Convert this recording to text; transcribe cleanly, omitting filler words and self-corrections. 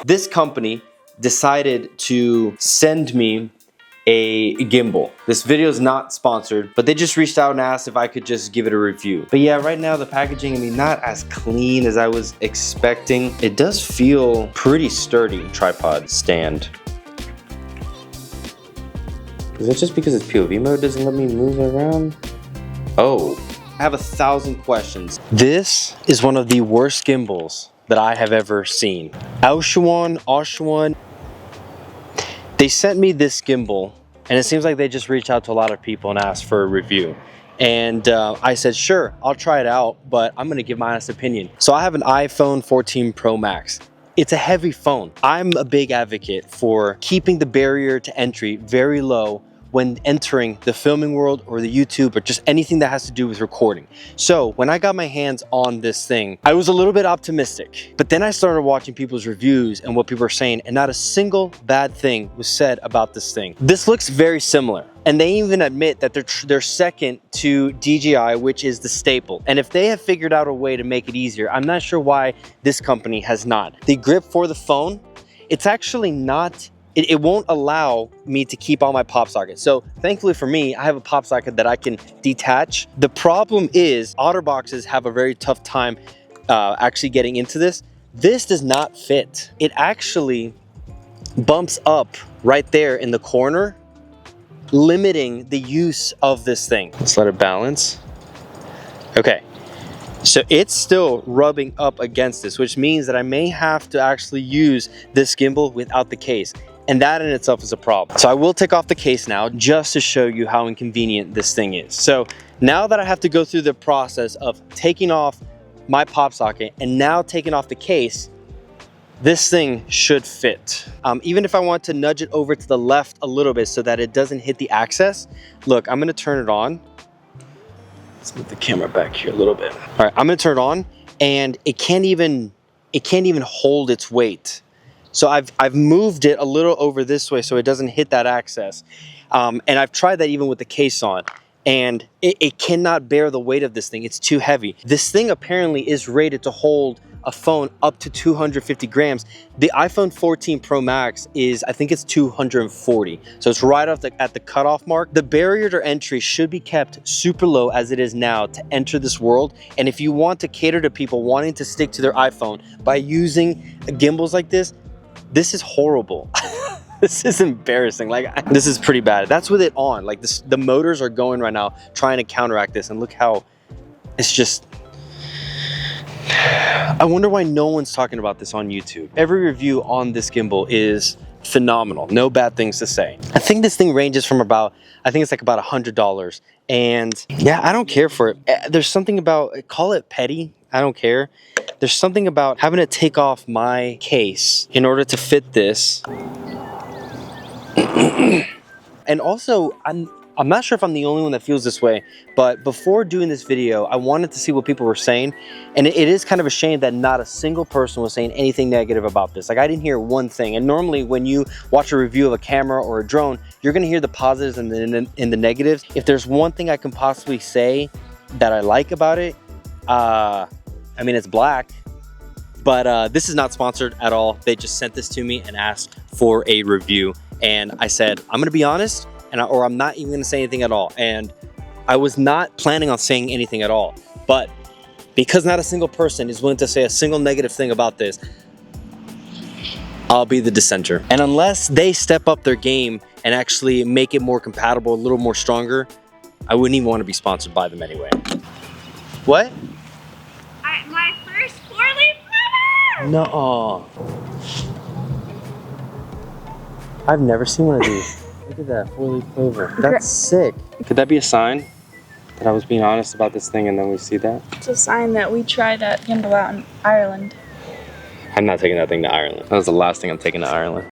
This company decided to send me a gimbal. This video is not sponsored, but they just reached out and asked if I could just give it a review. But yeah, right now the packaging, I mean, not as clean as I was expecting. It does feel pretty sturdy. Tripod stand. Is it just because it's POV mode doesn't let me move around? Oh, I have 1,000 questions. This is one of the worst gimbals that I have ever seen. Aochuan. They sent me this gimbal, and it seems like they just reached out to a lot of people and asked for a review. And I said, sure, I'll try it out, but I'm gonna give my honest opinion. So I have an iPhone 14 Pro Max. It's a heavy phone. I'm a big advocate for keeping the barrier to entry very low when entering the filming world or the YouTube or just anything that has to do with recording. So when I got my hands on this thing, I was a little bit optimistic, but then I started watching people's reviews and what people are saying, and not a single bad thing was said about this thing. This looks very similar. And they even admit that they're second to DJI, which is the staple. And if they have figured out a way to make it easier, I'm not sure why this company has not. The grip for the phone, it's actually not, it won't allow me to keep all my pop sockets. So thankfully for me, I have a pop socket that I can detach. The problem is OtterBoxes have a very tough time actually getting into this. This does not fit. It actually bumps up right there in the corner, limiting the use of this thing. Let's let it balance. Okay. So it's still rubbing up against this, which means that I may have to actually use this gimbal without the case. And that in itself is a problem. So I will take off the case now just to show you how inconvenient this thing is. So now that I have to go through the process of taking off my pop socket and now taking off the case, this thing should fit. Even if I want to nudge it over to the left a little bit so that it doesn't hit the access. Look, I'm gonna turn it on. Let's move the camera back here a little bit. All right, I'm gonna turn it on, and it can't even hold its weight. So I've moved it a little over this way so it doesn't hit that access. And I've tried that even with the case on, and it cannot bear the weight of this thing. It's too heavy. This thing apparently is rated to hold a phone up to 250 grams. The iPhone 14 Pro Max is, I think it's 240. So it's right off at the cutoff mark. The barrier to entry should be kept super low as it is now to enter this world. And if you want to cater to people wanting to stick to their iPhone by using gimbals like this is horrible. This is embarrassing. Like, this is pretty bad. That's with it on. Like the motors are going right now trying to counteract this, and look how it's just, I wonder why no one's talking about this on YouTube. Every review on this gimbal is phenomenal. No bad things to say. I think this thing ranges from about, I think it's like about $100. And yeah, I don't care for it. There's something about, call it petty, I don't care. There's something about having to take off my case in order to fit this. And also, I'm not sure if I'm the only one that feels this way, but before doing this video, I wanted to see what people were saying. And it is kind of a shame that not a single person was saying anything negative about this. Like, I didn't hear one thing. And normally when you watch a review of a camera or a drone, you're gonna hear the positives and the negatives. If there's one thing I can possibly say that I like about it, I mean, it's black, but this is not sponsored at all. They just sent this to me and asked for a review. And I said, I'm gonna be honest, or I'm not even gonna say anything at all. And I was not planning on saying anything at all. But because not a single person is willing to say a single negative thing about this, I'll be the dissenter. And unless they step up their game and actually make it more compatible, a little more stronger, I wouldn't even want to be sponsored by them anyway. What? My first 4-leaf clover! No. I've never seen one of these. Look at that 4-leaf clover. That's sick. Could that be a sign that I was being honest about this thing and then we see that? It's a sign that we tried that gimbal out in Ireland. I'm not taking that thing to Ireland. That was the last thing I'm taking to Ireland.